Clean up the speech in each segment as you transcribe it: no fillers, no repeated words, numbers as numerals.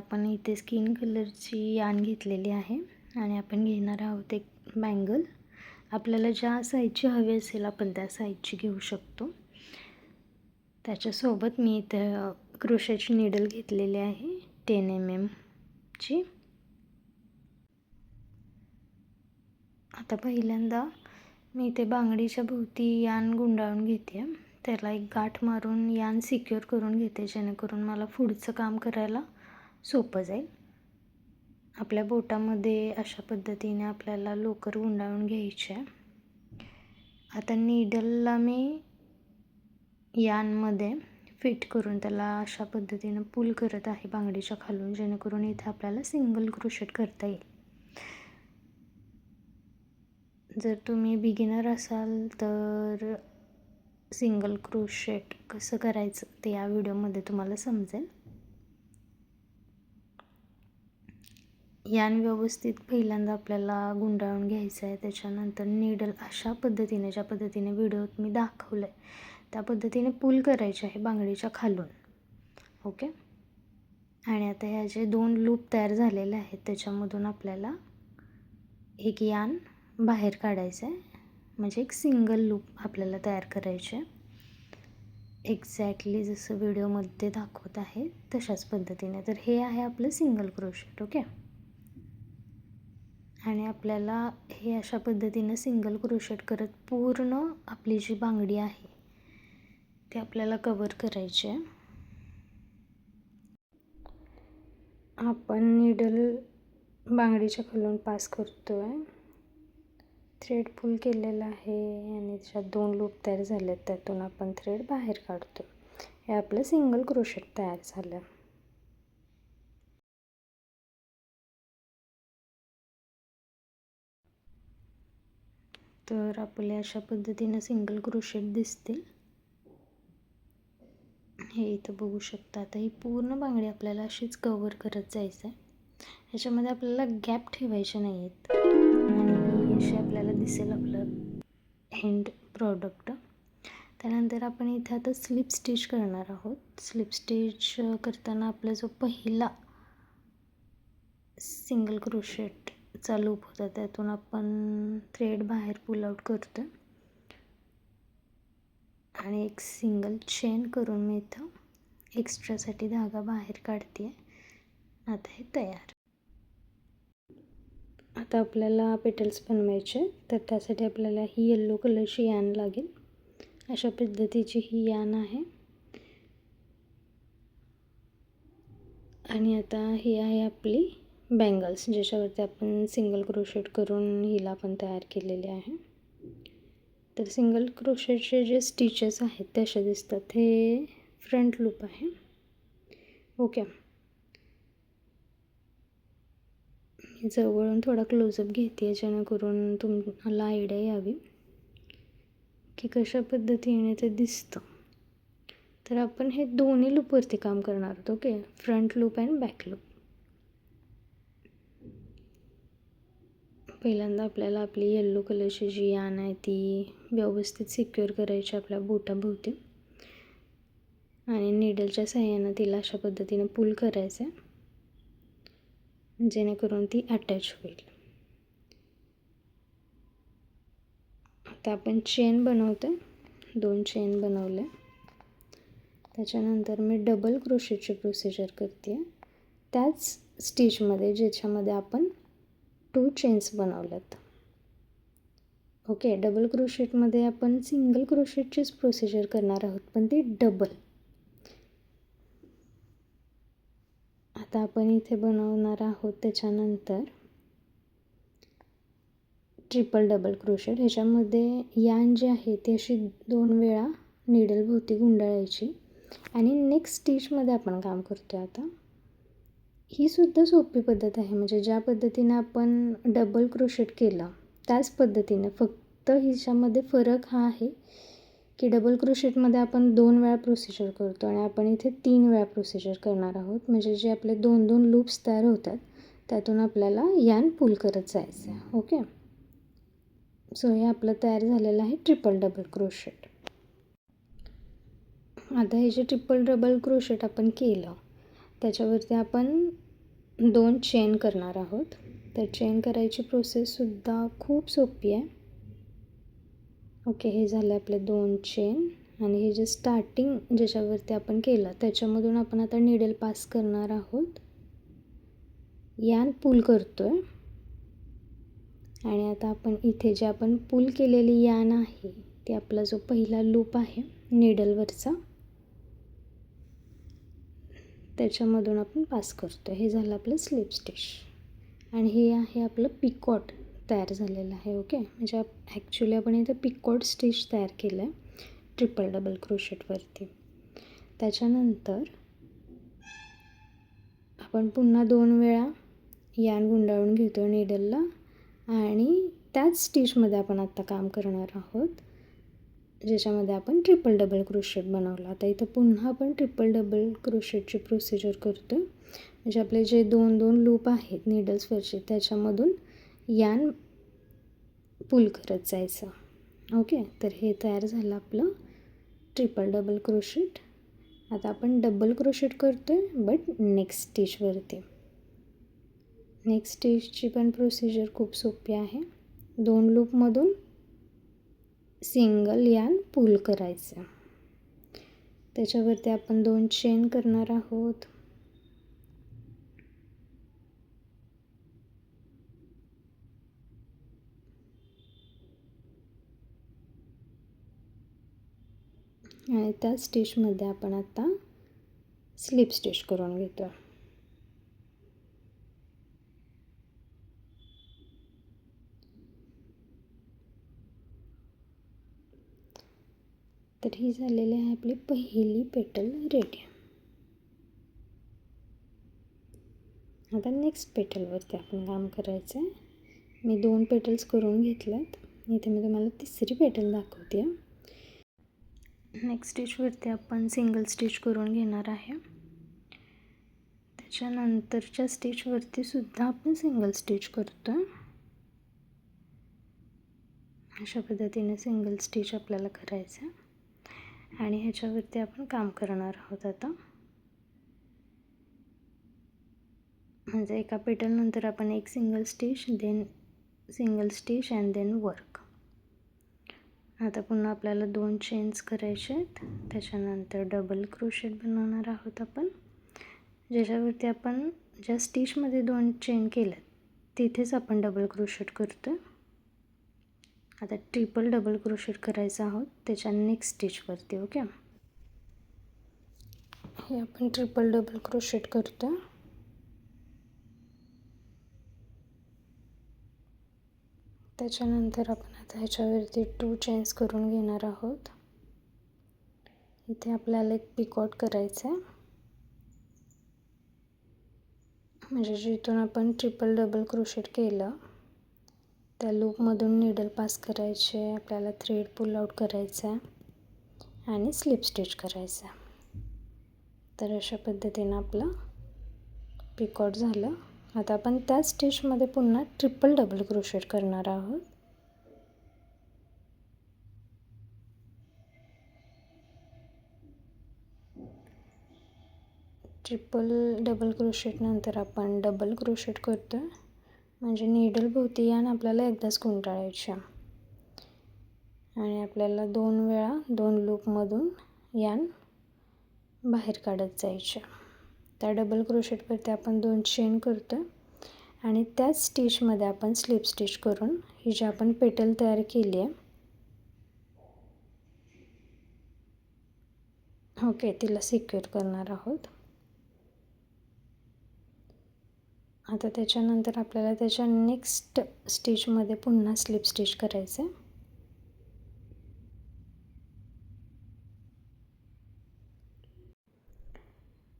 आपण इथे स्किन कलरची यान घेतलेली आहे आणि आपण घेणार आहोत एक बँगल. आपल्याला ज्या साईजची हवी असेल आपण त्या साईजची घेऊ शकतो. त्याच्यासोबत मी इथं क्रोशाची नीडल घेतलेली आहे 10 mm ची. आता पहिल्यांदा मी इथे बांगडीच्या भोवती यान गुंडाळून घेते. त्याला एक गाठ मारून यान सिक्युअर करून घेते, जेणेकरून मला पुढचं काम करायला सोपं जाईल. आपल्या बोटामध्ये अशा पद्धतीने आपल्याला लोकर गुंडाळून घ्यायचे आहे. आता नीडलला मी यानमध्ये फिट करून त्याला अशा पद्धतीने पुल करत आहे बांगडीच्या खालून, जेणेकरून इथे आपल्याला सिंगल क्रोशेट करता येईल. जर तुम्ही बिगिनर असाल तर सिंगल क्रोशेट कसं करायचं ते या व्हिडिओमध्ये तुम्हाला समजेल. यान व्यवस्थित पहिल्यांदा आपल्याला गुंडाळून घ्यायचं आहे. त्याच्यानंतर नीडल अशा पद्धतीने, ज्या पद्धतीने व्हिडिओत मी दाखवलं आहे त्या पद्धतीने पुल करायचे आहे बांगडीच्या खालून. ओके. आणि आता ह्या जे 2 लूप तयार झालेले आहेत त्याच्यामधून आपल्याला एक यान बाहेर काढायचं आहे, म्हणजे एक सिंगल लूप आपल्याला तयार करायचे आहे. एक्झॅक्टली जसं व्हिडिओमध्ये दाखवत आहे तशाच पद्धतीने. तर हे आहे आपलं सिंगल क्रोशेट. ओके. आणि आपल्याला हे अशा पद्धतीनं सिंगल क्रोशेट करत पूर्ण आपली जी बांगडी आहे ती आपल्याला कवर करायची आहे. आपण नीडल बांगडीच्या खालून पास करतो आहे, थ्रेड पुल केलेला आहे आणि त्याच्यात 2 लूप तयार झाले आहेत, त्यातून आपण थ्रेड बाहेर काढतो. हे आपलं सिंगल क्रोशेट तयार झालं. तर आपले अशा पद्धतीनं सिंगल क्रोशेट दिसतील. हे इथं बघू शकता. आता ही पूर्ण बांगडी आपल्याला अशीच कवर करत जायचं आहे. ह्याच्यामध्ये आपल्याला गॅप ठेवायचे नाही आहेत आणि असे आपल्याला दिसेल आपलं एंड प्रॉडक्ट. त्यानंतर आपण इथे आता स्लिप स्टिच करणार आहोत. स्लिप स्टिच करताना आपला जो पहिला सिंगल क्रोशेटचा लूप होता त्यातून आपण थ्रेड बाहेर पुल आउट करतो आणि एक सिंगल चेन करून मी इथं एक्स्ट्रासाठी धागा बाहेर काढते. आता हे तयार. आता आपल्याला पेटल्स बनवायचे, तर त्यासाठी आपल्याला ही येलो कलरची यान लागेल. अशा पद्धतीची ही यान आहे. आणि आता ही आहे आपली बँगल्स, ज्याच्यावरती आपण सिंगल क्रोशेट करून हिला आपण तयार केलेले आहे. तर सिंगल क्रोशेटचे जे स्टिचेस आहेत ते असे दिसतात. हे फ्रंट लूप आहे. ओके. जवळून थोडा क्लोजअप घेते जेणेकरून तुम्हाला आयडिया यावी की कशा पद्धतीने ते दिसतं. तर आपण हे दोन्ही लूपवरती काम करणार आहोत. Okay. Front loop and back loop. पहिल्यांदा आपल्याला आपली येलो कलरची जी यान आहे ती व्यवस्थित सिक्युअर करायची आपल्या बोटाभोवती आणि नीडलच्या साहाय्यानं तिला अशा पद्धतीने पुल करायचं आहे, जेणेकरून ती अटॅच होईल. आता आपण चेन बनवतो. 2 चेन बनवले. त्याच्यानंतर मी डबल क्रोशेटची प्रोसिजर करते त्याच स्टिचमध्ये ज्याच्यामध्ये आपण 2 चेन्स बनवल्यात. ओके. डबल क्रोशेटमध्ये आपण सिंगल क्रोशेटचीच प्रोसिजर करणार आहोत, पण ती डबल. आता आपण इथे बनवणार आहोत त्याच्यानंतर ट्रिपल डबल क्रोशेट. ह्याच्यामध्ये यान जी आहे ती अशी 2 वेळा नीडल भोवती गुंडाळायची आणि नेक्स्ट स्टिचमध्ये आपण काम करतो आहे. आता ही सुद्धा सोपी पद्धत आहे, म्हणजे ज्या पद्धतीने आपण डबल क्रोशेट केलं त्याच पद्धतीने, फक्त हिच्यामध्ये फरक हा आहे की डबल क्रोशेटमध्ये आपण 2 वेळा प्रोसिजर करतो आणि आपण इथे 3 वेळा प्रोसिजर करणार आहोत. म्हणजे जे आपले 2 लूप्स तयार होतात त्यातून आपल्याला यान पुल करत जायचं आहे. ओके. सो हे आपलं तयार झालेलं आहे ट्रिपल डबल क्रोशेट. आता हे जे ट्रिपल डबल क्रोशेट आपण केलं त्याच्यावरती आपण 2 चेन करणार आहोत. तर चेन करायची प्रोसेससुद्धा खूप सोपी आहे. ओके, हे झाले आपले 2 चेन आणि हे जे स्टार्टिंग ज्याच्यावरती आपण केलं त्याच्यामधून आपण आता निडल पास करणार आहोत. यान पुल करतो आहे आणि आता आपण इथे जे आपण पुल केलेली यान आहे ते आपला जो पहिला लूप आहे निडलवरचा त्याच्यामधून आपण पास करतो. हे झालं आपलं स्लिप स्टिच आणि हे आहे आपलं पिकॉट तयार झालेलं आहे. ओके, म्हणजे ॲक्च्युली आपण इथं पिकॉट स्टिच तयार केलं आहे ट्रिपल डबल क्रोशेटवरती. त्याच्यानंतर आपण पुन्हा 2 वेळा यान गुंडाळून घेतो निडलला आणि त्याच स्टिचमध्ये आपण आत्ता काम करणार आहोत ज्याच्यामध्ये आपण ट्रिपल डबल क्रोशेट बनवला. आता इथं पुन्हा आपण ट्रिपल डबल क्रोशेटची प्रोसिजर करतो आहे. म्हणजे आपले जे 2 लूप आहेत निडल्सवरचे त्याच्यामधून यान पुल करत जायचं. ओके, तर हे तयार झालं आपलं ट्रिपल डबल क्रोशेट. आता आपण डबल क्रोशेट करतो आहे बट नेक्स्ट स्टिचवरती. नेक्स्ट स्टिचची पण प्रोसिजर खूप सोपी आहे. 2 लूपमधून सिंगल यान पुल करायचं. त्याच्यावरती आपण 2 चेन करणार आहोत. आणि त्या स्टिचमध्ये आपण आता स्लिप स्टिच करून घेतो. तर ही झालेली आहे आपली पहिली पेटल रेडी. आता नेक्स्ट पेटलवरती आपण काम करायचं आहे. मी 2 पेटल्स करून घेतल्यात. इथे मी तुम्हाला तिसरी पेटल दाखवते. नेक्स्ट स्टिचवरती आपण सिंगल स्टिच करून घेणार आहे. त्याच्यानंतरच्या स्टिचवरती सुद्धा आपण सिंगल स्टिच करतो. अशा पद्धतीने सिंगल स्टिच आपल्याला करायचं आहे आणि ह्याच्यावरती आपण काम करणार आहोत आता. म्हणजे एका पेटलनंतर आपण एक single stitch, then single stitch and then work. आता पुन्हा आपल्याला 2 चेन्स करायचे आहेत. त्याच्यानंतर डबल क्रोशेट बनवणार आहोत आपण, ज्याच्यावरती आपण ज्या स्टिचमध्ये 2 चेन केल्यात तिथेच आपण डबल क्रोशेट करतो. आता ट्रिपल डबल क्रोशेट करायचं आहोत त्याच्या नेक्स्ट स्टिचवरती. ओके, हे आपण ट्रिपल डबल क्रोशेट करतो. त्याच्यानंतर आपण आता ह्याच्यावरती 2 चेन्स करून घेणार आहोत. इथे आपल्याला एक पिकॉट करायचं आहे. म्हणजे जिथून आपण ट्रिपल डबल क्रोशेट केलं त्या लूपमधून निडल पास करायचे, आपल्याला थ्रेड पुल आउट करायचा आहे आणि स्लिप स्टिच करायचं आहे. तर अशा पद्धतीनं आपलं पिकॉट झालं. आता आपण त्याच स्टिचमध्ये पुन्हा ट्रिपल डबल क्रोशेट करणार आहोत. ट्रिपल डबल क्रोशेट नंतर आपण डबल क्रोशेट करतो आहे. म्हणजे निडल भोवती यान आपल्याला एकदाच गुंडाळायच्या आणि आपल्याला 2 वेळा 2 लूपमधून यान बाहेर काढत जायच्या. त्या डबल क्रोशेटवरती आपण 2 चेन करतो आणि त्याच स्टिचमध्ये आपण स्लिप स्टिच करून ही जी आपण पेटल तयार केली आहे ओके तिला सिक्युअर करणार आहोत. आता त्याच्यानंतर आपल्याला त्याच्या नेक्स्ट स्टिचमध्ये पुन्हा स्लिप स्टिच करायचं आहे.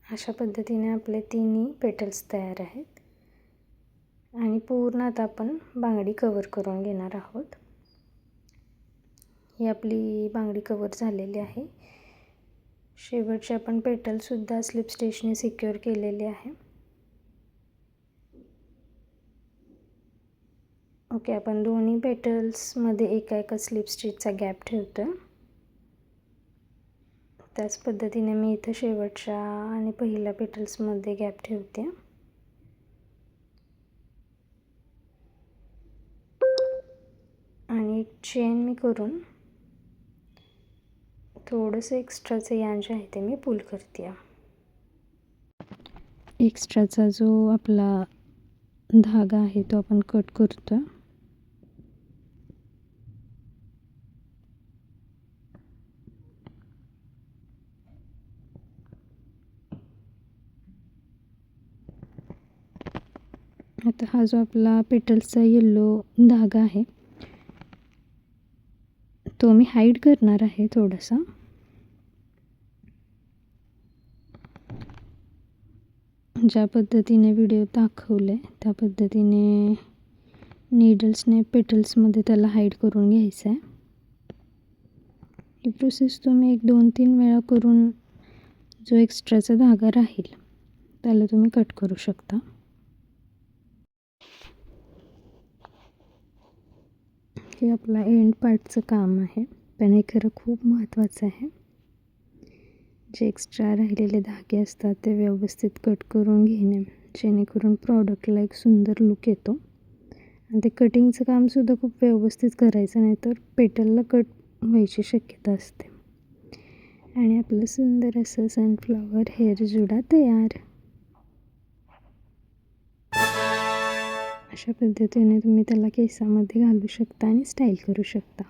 अशा पद्धतीने आपले 3 पेटल्स तयार आहेत आणि पूर्ण आता आपण बांगडी कवर करून घेणार आहोत. ही आपली बांगडी कवर झालेली आहे. शेवटचे आपण पेटलसुद्धा स्लिप स्टिचने सिक्युअर केलेले आहे. ओके, आपण दोन्ही पेटल्समध्ये एका स्लिप स्टिचचा गॅप ठेवतो. त्याच पद्धतीने मी इथं शेवटच्या आणि पहिल्या पेटल्समध्ये गॅप ठेवते. आणि एक चेन मी करून थोडंसं एक्स्ट्राचं यान जे आहे ते मी पुल करते आहे. एक्स्ट्राचा जो आपला धागा आहे तो आपण कट करतो आहे. आता हा जो आपला पेटल्सचा येल्लो धागा आहे तो मी हाईड करणार आहे थोडासा. ज्या पद्धतीने व्हिडिओ दाखवले त्या पद्धतीने नीडल्सने पेटल्समध्ये त्याला हाईड करून घ्यायचं आहे. ही प्रोसेस तुम्ही 1-2-3 वेळा करून जो एक्स्ट्राचा धागा राहील त्याला तुम्ही कट करू शकता. हे आपला एंड पार्टचं काम आहे पण हे खरं खूप महत्त्वाचं आहे. जे एक्स्ट्रा राहिलेले धागे असतात ते व्यवस्थित कट करून घेणे जेणेकरून प्रॉडक्टला एक सुंदर लुक येतो. आणि ते कटिंगचं कामसुद्धा खूप व्यवस्थित करायचं नाही तर पेटलला कट व्हायची शक्यता असते. आणि आपलं सुंदर असं सनफ्लॉवर हेअर जुडा तयार. अशा पद्धतीने तुम्ही त्याला केसामध्ये घालू शकता आणि स्टाईल करू शकता.